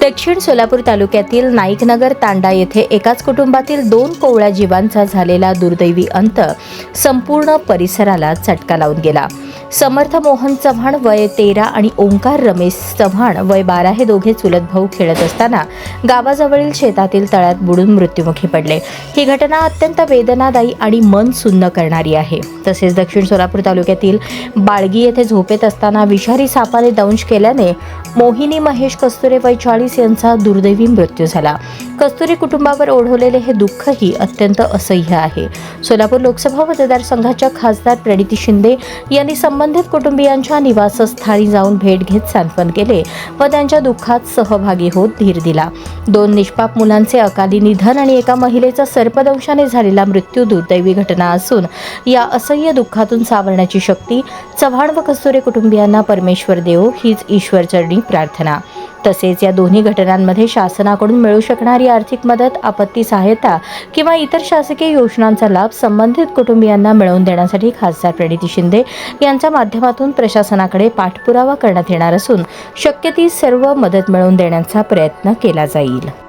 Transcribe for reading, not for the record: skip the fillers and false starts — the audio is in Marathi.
दक्षिण सोलापूर तालुक्यातील नाईकनगर तांडा येथे एकाच कुटुंबातील 2 कोवळ्या जीवांचा झालेला दुर्दैवी अंत संपूर्ण परिसराला चटका लावून गेला. समर्थ मोहन चव्हाण वय 13 आणि ओंकार रमेश चव्हाण वय 12 हे दोघे चुलत भाऊ खेळत असताना गावाजवळील शेतातील तळ्यात बुडून मृत्युमुखी पडले. ही घटना अत्यंत वेदनादायी आणि मन सुन्न करणारी आहे. तसेच दक्षिण सोलापूर तालुक्यातील बाळगी येथे झोपेत असताना विषारी सापाने दंश केल्याने मोहिनी महेश कस्तुरे वय 40 यांचा दुर्दैवी मृत्यू झाला. कस्तुरे कुटुंबावर ओढवलेले हे दुःखही अत्यंत असह्य आहे. सोलापूर लोकसभा मतदारसंघाच्या खासदार प्रणिती शिंदे यांनी संबंधित कुटुंबियांच्या निवासस्थानी जाऊन भेट घेत सांत्वन केले व त्यांच्या दुःखात सहभागी होत धीर दिला. 2 निष्पाप मुलांचे अकाली निधन आणि एका महिलेचा सर्पदंशाने झालेला मृत्यू दुर्दैवी घटना असून या असह्य दुःखातून सावरण्याची शक्ती चव्हाण व कस्तुरे कुटुंबियांना परमेश्वर देवो हीच ईश्वरचरणी प्रार्थना. तसेच या दोन्ही घटनांमध्ये शासनाकडून मिळू शकणारी आर्थिक मदत, आपत्ती सहायता किंवा इतर शासकीय योजनांचा लाभ संबंधित कुटुंबियांना मिळवून देण्यासाठी खासदार प्रणिती शिंदे यांच्या माध्यमातून प्रशासनाकडे पाठपुरावा करण्यात येणार असून शक्य ती सर्व मदत मिळवून देण्याचा प्रयत्न केला जाईल.